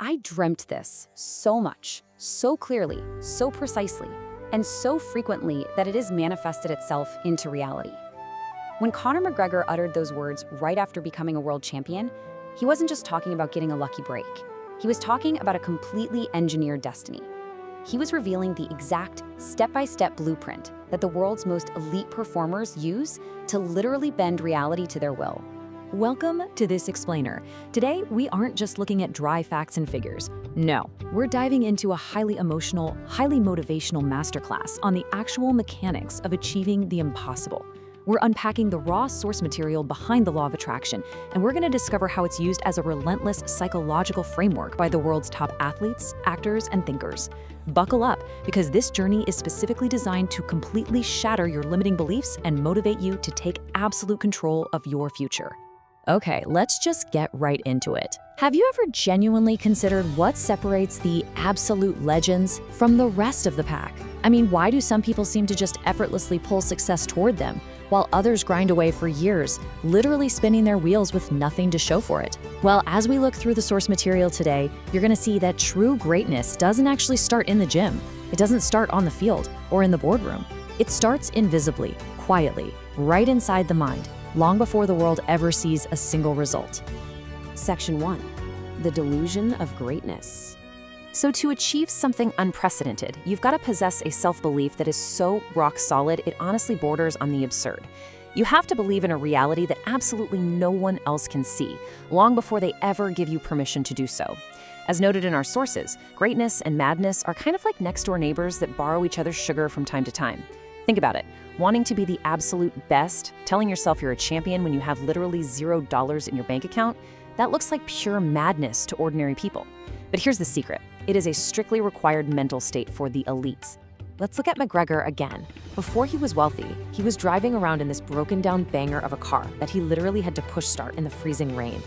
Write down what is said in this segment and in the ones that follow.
I dreamt this so much, so clearly, so precisely, and so frequently that it has manifested itself into reality. When Conor McGregor uttered those words right after becoming a world champion, he wasn't just talking about getting a lucky break. He was talking about a completely engineered destiny. He was revealing the exact step-by-step blueprint that the world's most elite performers use to literally bend reality to their will. Welcome to This Explainer. Today, we aren't just looking at dry facts and figures. No, we're diving into a highly emotional, highly motivational masterclass on the actual mechanics of achieving the impossible. We're unpacking the raw source material behind the law of attraction, and we're going to discover how it's used as a relentless psychological framework by the world's top athletes, actors, and thinkers. Buckle up, because this journey is specifically designed to completely shatter your limiting beliefs and motivate you to take absolute control of your future. Okay, let's just get right into it. Have you ever genuinely considered what separates the absolute legends from the rest of the pack? I mean, why do some people seem to just effortlessly pull success toward them, while others grind away for years, literally spinning their wheels with nothing to show for it? Well, as we look through the source material today, you're gonna see that true greatness doesn't actually start in the gym. It doesn't start on the field or in the boardroom. It starts invisibly, quietly, right inside the mind, long before the world ever sees a single result. Section 1. The delusion of greatness. So to achieve something unprecedented, you've got to possess a self-belief that is so rock solid it honestly borders on the absurd. You have to believe in a reality that absolutely no one else can see, long before they ever give you permission to do so. As noted in our sources, greatness and madness are kind of like next-door neighbors that borrow each other's sugar from time to time. Think about it. Wanting to be the absolute best, telling yourself you're a champion when you have literally $0 in your bank account, that looks like pure madness to ordinary people. But here's the secret. It is a strictly required mental state for the elites. Let's look at McGregor again. Before he was wealthy, he was driving around in this broken-down banger of a car that he literally had to push start in the freezing rain.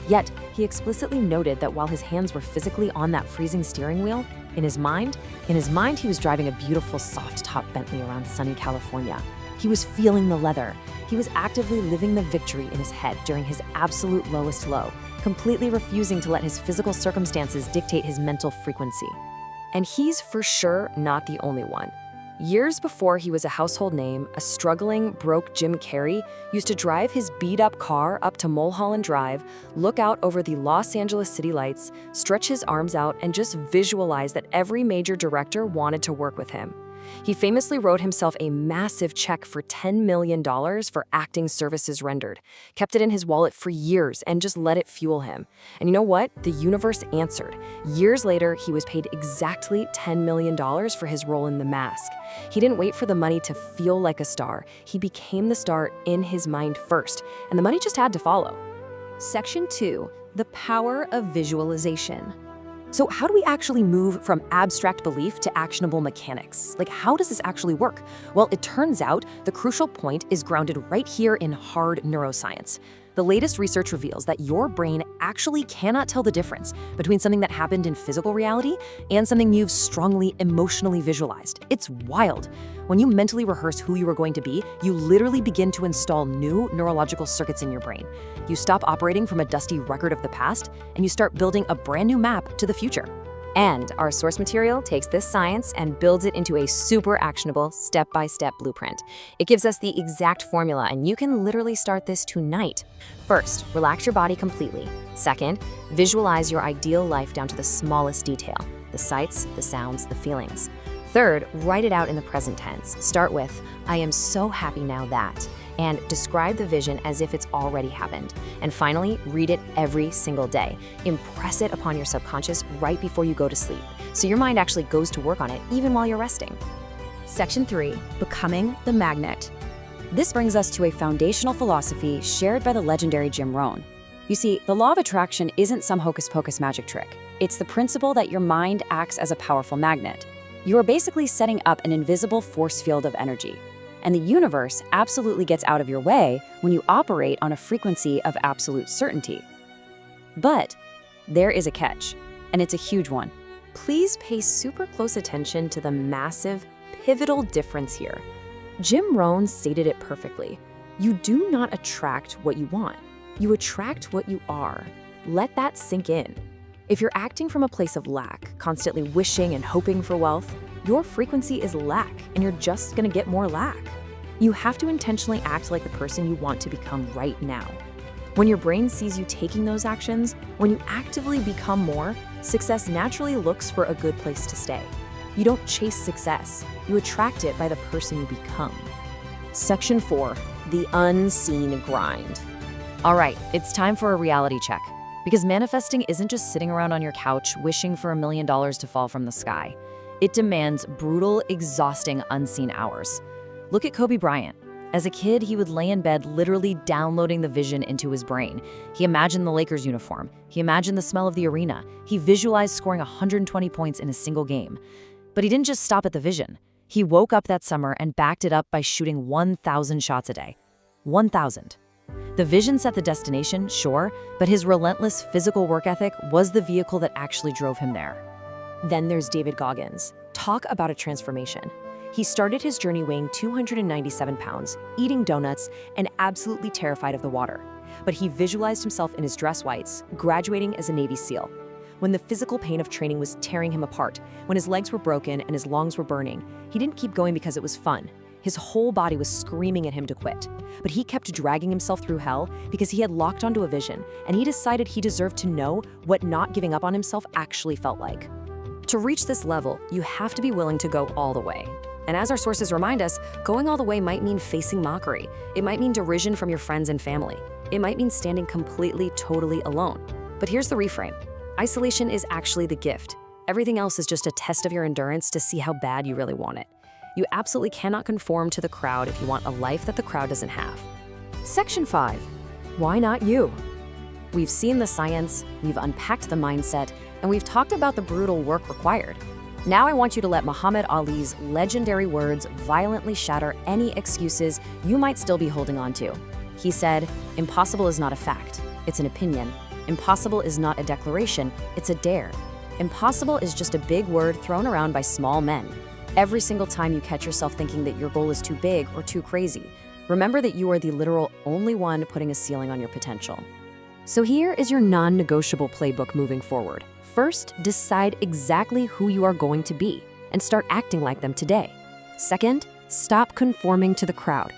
Yet, he explicitly noted that while his hands were physically on that freezing steering wheel, in his mind, he was driving a beautiful soft-top Bentley around sunny California. He was feeling the leather. He was actively living the victory in his head during his absolute lowest low, completely refusing to let his physical circumstances dictate his mental frequency. And he's for sure not the only one. Years before he was a household name, a struggling, broke Jim Carrey used to drive his beat-up car up to Mulholland Drive, look out over the Los Angeles city lights, stretch his arms out, and just visualize that every major director wanted to work with him. He famously wrote himself a massive check for $10 million for acting services rendered, kept it in his wallet for years, and just let it fuel him. And you know what? The universe answered. Years later, he was paid exactly $10 million for his role in The Mask. He didn't wait for the money to feel like a star. He became the star in his mind first, and the money just had to follow. Section 2. The power of visualization. So how do we actually move from abstract belief to actionable mechanics? Like, how does this actually work? Well, it turns out the crucial point is grounded right here in hard neuroscience. The latest research reveals that your brain actually cannot tell the difference between something that happened in physical reality and something you've strongly emotionally visualized. It's wild. When you mentally rehearse who you are going to be, you literally begin to install new neurological circuits in your brain. You stop operating from a dusty record of the past, and you start building a brand new map to the future. And our source material takes this science and builds it into a super actionable step-by-step blueprint. It gives us the exact formula, and you can literally start this tonight. First, relax your body completely. Second, visualize your ideal life down to the smallest detail, the sights, the sounds, the feelings. Third, write it out in the present tense. Start with, I am so happy now that, and describe the vision as if it's already happened. And finally, read it every single day. Impress it upon your subconscious right before you go to sleep, so your mind actually goes to work on it even while you're resting. Section 3. Becoming the magnet. This brings us to a foundational philosophy shared by the legendary Jim Rohn. You see, the law of attraction isn't some hocus-pocus magic trick. It's the principle that your mind acts as a powerful magnet. You are basically setting up an invisible force field of energy. And the universe absolutely gets out of your way when you operate on a frequency of absolute certainty. But there is a catch, and it's a huge one. Please pay super close attention to the massive, pivotal difference here. Jim Rohn stated it perfectly. You do not attract what you want. You attract what you are. Let that sink in. If you're acting from a place of lack, constantly wishing and hoping for wealth, your frequency is lack, and you're just gonna get more lack. You have to intentionally act like the person you want to become right now. When your brain sees you taking those actions, when you actively become more, success naturally looks for a good place to stay. You don't chase success, you attract it by the person you become. Section 4, the unseen grind. All right, it's time for a reality check. Because manifesting isn't just sitting around on your couch wishing for $1 million to fall from the sky. It demands brutal, exhausting, unseen hours. Look at Kobe Bryant. As a kid, he would lay in bed literally downloading the vision into his brain. He imagined the Lakers uniform. He imagined the smell of the arena. He visualized scoring 120 points in a single game. But he didn't just stop at the vision. He woke up that summer and backed it up by shooting 1,000 shots a day. 1,000. The vision set the destination, sure, but his relentless physical work ethic was the vehicle that actually drove him there. Then there's David Goggins. Talk about a transformation. He started his journey weighing 297 pounds, eating donuts, and absolutely terrified of the water. But he visualized himself in his dress whites, graduating as a Navy SEAL. When the physical pain of training was tearing him apart, when his legs were broken and his lungs were burning, he didn't keep going because it was fun. His whole body was screaming at him to quit. But he kept dragging himself through hell because he had locked onto a vision, and he decided he deserved to know what not giving up on himself actually felt like. To reach this level, you have to be willing to go all the way. And as our sources remind us, going all the way might mean facing mockery. It might mean derision from your friends and family. It might mean standing completely, totally alone. But here's the reframe. Isolation is actually the gift. Everything else is just a test of your endurance to see how bad you really want it. You absolutely cannot conform to the crowd if you want a life that the crowd doesn't have. Section 5. Why not you? We've seen the science, we've unpacked the mindset, and we've talked about the brutal work required. Now I want you to let Muhammad Ali's legendary words violently shatter any excuses you might still be holding on to. He said, "Impossible is not a fact, it's an opinion. Impossible is not a declaration, it's a dare. Impossible is just a big word thrown around by small men. Every single time you catch yourself thinking that your goal is too big or too crazy, remember that you are the literal only one putting a ceiling on your potential." So here is your non-negotiable playbook moving forward. First, decide exactly who you are going to be and start acting like them today. Second, stop conforming to the crowd.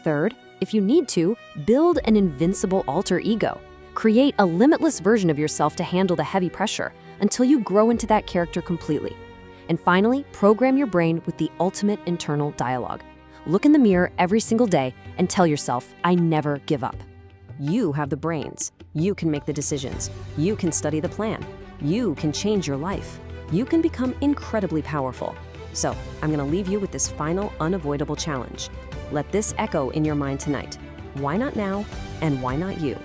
Third, if you need to, build an invincible alter ego. Create a limitless version of yourself to handle the heavy pressure until you grow into that character completely. And finally, program your brain with the ultimate internal dialogue. Look in the mirror every single day and tell yourself, "I never give up." You have the brains. You can make the decisions. You can study the plan. You can change your life. You can become incredibly powerful. So, I'm going to leave you with this final unavoidable challenge. Let this echo in your mind tonight. Why not now, and why not you?